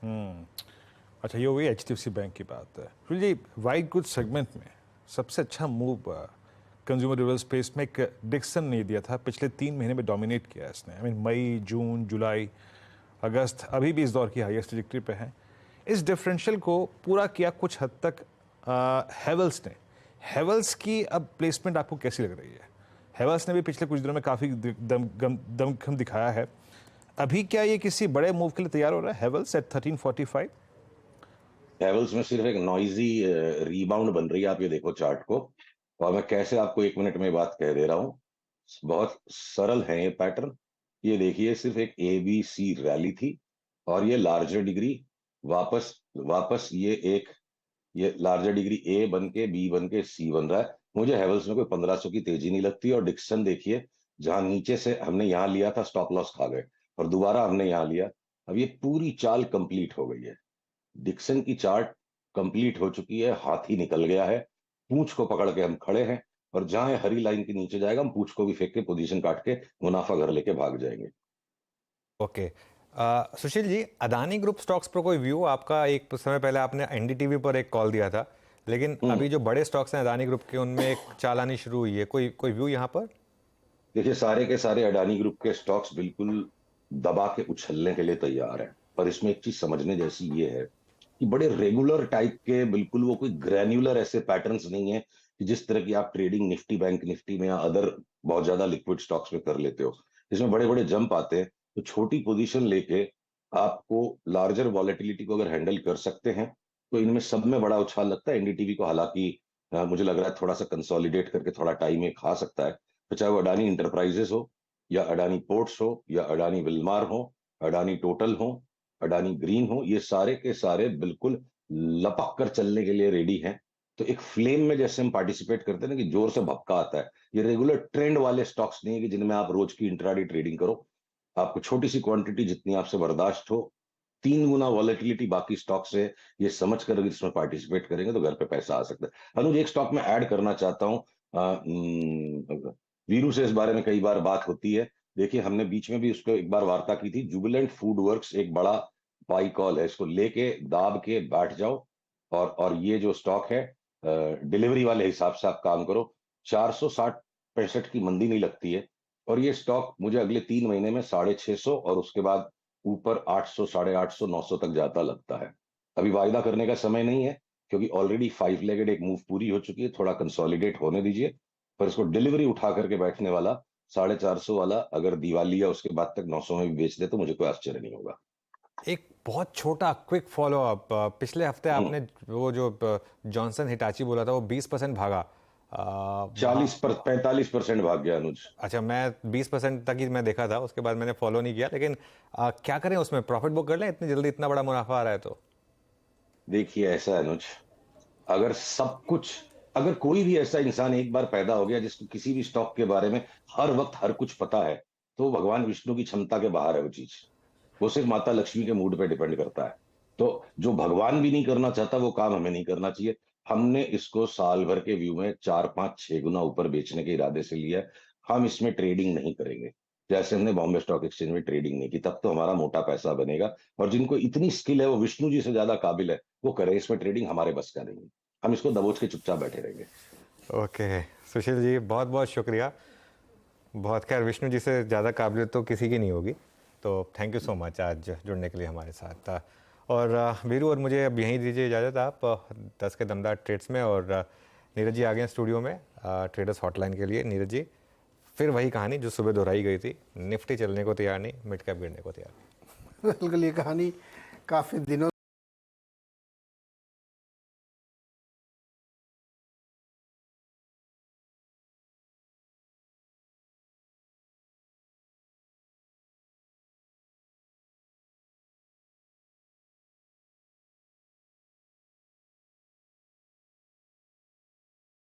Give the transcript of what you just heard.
हम्म। अच्छा, ये हो गई HDFC बैंक की बात है। फिर जी वाइट गुड सेगमेंट में सबसे अच्छा मूव कंज्यूमर ड्यूरेबल स्पेस में एक डिक्सन ने दिया था। पिछले 3 महीने में डोमिनेट किया है इसने। आई मीन मई, जून, जुलाई, अगस्त अभी भी इस दौर की हाईएस्ट ट्रैजेक्टरी पे है। इस डिफरेंशियल को पूरा किया कुछ हद तक हेवल्स ने। हेवल्स की अब प्लेसमेंट आपको कैसी लग रही है? हेवल्स ने भी पिछले कुछ दिनों में काफ़ी दमखम दिखाया है। अभी क्या ये किसी बड़े मूव के लिए तैयार हो रहा है हेवल्स एट 1345? हैवल्स में सिर्फ एक नॉइजी रीबाउंड बन रही है। आप ये देखो चार्ट को, और मैं कैसे आपको 1 मिनट में बात कह दे रहा हूँ। बहुत सरल है ये पैटर्न। ये देखिए, सिर्फ एक ABC रैली थी और ये लार्जर डिग्री वापस वापस ये लार्जर डिग्री A बन के B बन के C बन रहा है। मुझे हैवल्स में कोई 1500 की तेजी नहीं लगती। और डिक्सन देखिए, जहां नीचे से हमने यहां लिया था, स्टॉप लॉस खा गए और दोबारा हमने यहां लिया। अब ये पूरी चाल कंप्लीट हो गई है। डिक्सन की चार्ट कंप्लीट हो चुकी है, हाथी निकल गया है। पूंछ को पकड़ के हम खड़े हैं, और जहां ये हरी लाइन के नीचे जाएगा, हम पूंछ को भी फेंक के पोजीशन काट के मुनाफा घर लेके भाग जाएंगे। Okay. Sushil ji, Adani group stocks पर कोई व्यू आपका? एक समय पहले आपने NDTV पर एक कॉल दिया था, लेकिन हम्म। अभी जो बड़े स्टॉक्स हैं अदानी ग्रुप के, उनमें एक चाल आनी शुरू हुई है। कोई कोई व्यू यहाँ पर? देखिए, सारे के सारे अडानी ग्रुप के स्टॉक्स बिल्कुल दबा के उछलने के लिए तैयार हैं। पर इसमें एक चीज समझने जैसी ये है कि बड़े रेगुलर टाइप के, बिल्कुल वो कोई ग्रैन्युलर ऐसे पैटर्न्स नहीं है कि जिस तरह की आप ट्रेडिंग निफ्टी, बैंक निफ्टी में या अदर बहुत ज्यादा लिक्विड स्टॉक्स में कर लेते हो। इसमें बड़े बड़े जंप आते हैं। तो छोटी पोजीशन लेके आपको लार्जर वॉलेटिलिटी को अगर हैंडल कर सकते हैं, तो इनमें सब में बड़ा उछाल लगता है। NDTV को हालांकि मुझे लग रहा है थोड़ा सा कंसोलिडेट करके थोड़ा टाइम ये खा सकता है। तो चाहे वो अडानी इंटरप्राइजेस हो, या अडानी पोर्ट्स हो, या अडानी विल्मार हो, अडानी टोटल हो, अडानी ग्रीन हो, ये सारे के सारे बिल्कुल लपक कर चलने के लिए रेडी हैं। तो एक फ्लेम में जैसे हम पार्टिसिपेट करते हैं ना, कि जोर से भपका आता है। ये रेगुलर ट्रेंड वाले स्टॉक्स नहीं है कि जिनमें आप रोज की इंट्राडे ट्रेडिंग करो। आपको छोटी सी क्वांटिटी जितनी आपसे बर्दाश्त हो, 3 गुना वॉलेटिलिटी बाकी स्टॉक से, ये समझ कर अगर इसमें पार्टिसिपेट करेंगे तो घर पे पैसा आ सकता है। अनुज, एक स्टॉक में ऐड करना चाहता हूँ। वीरू से इस बारे में कई बार बात होती है। देखिए, हमने बीच में भी उसको एक बार वार्ता की थी। जुबिलेंट फूड वर्क्स एक बड़ा बाई कॉल है। इसको लेके दाब के बैठ जाओ। और ये जो स्टॉक है, डिलीवरी वाले हिसाब से आप काम करो। 460-65 की मंदी नहीं लगती है। और ये स्टॉक मुझे अगले 3 महीने में 650 और उसके बाद ऊपर 800, 850, 900 तक जाता लगता है। अभी वायदा करने का समय नहीं है, क्योंकि ऑलरेडी 5 लेगेड एक मूव पूरी हो चुकी है। थोड़ा कंसोलिडेट होने दीजिए। पर इसको डिलीवरी उठा करके बैठने वाला 450 वाला अगर दिवाली या उसके बाद तक 900 में भी बेच दे, तो मुझे कोई आश्चर्य नहीं होगा। एक बहुत छोटा क्विक फॉलो अप। पिछले हफ्ते हम्म। आपने वो जो जॉनसन हिटाची बोला था, वो 20% भागा। वहाँ 45% भाग गया अनुज। अच्छा, मैं 20% तक ही मैं देखा था, उसके बाद मैंने फॉलो नहीं किया। लेकिन क्या करें, उसमें प्रॉफिट बुक कर लें इतनी जल्दी, इतना बड़ा मुनाफा आ रहा है तो? देखिए, ऐसा है अनुज, अगर सब कुछ, अगर कोई भी ऐसा इंसान एक बार पैदा हो गया जिसको किसी भी स्टॉक के बारे में हर वक्त हर कुछ पता है, तो भगवान विष्णु की क्षमता के बाहर है वो चीज। वो सिर्फ माता लक्ष्मी के मूड पे डिपेंड करता है। तो जो भगवान भी नहीं करना चाहता, वो काम हमें नहीं करना चाहिए। हमने इसको साल भर के व्यू में 4, 5, 6 गुना ऊपर बेचने के इरादे से लिया है। हम इसमें ट्रेडिंग नहीं करेंगे। जैसे हमने बॉम्बे स्टॉक एक्सचेंज में ट्रेडिंग नहीं की, तब तो हमारा मोटा पैसा बनेगा। और जिनको इतनी स्किल है, वो विष्णु जी से ज्यादा काबिल है, वो करें। इसमें ट्रेडिंग हमारे बस का नहीं है। हम इसको दबोच के चुपचाप बैठे रहेंगे। ओके सुशील जी, बहुत बहुत शुक्रिया। बहुत, खैर विष्णु जी से ज़्यादा काबिलियत तो किसी की नहीं होगी। तो थैंक यू सो मच आज जुड़ने के लिए हमारे साथ। और वीरू, और मुझे अब यहीं दीजिए इजाज़त। आप 10 के दमदार ट्रेड्स में, और नीरज जी आ गए हैं स्टूडियो में ट्रेडर्स हॉटलाइन के लिए। नीरज जी, फिर वही कहानी जो सुबह दोहराई गई थी, निफ्टी चलने को तैयार नहीं, मिड कैप गिरने को तैयार। बिल्कुल, ये कहानी काफ़ी दिनों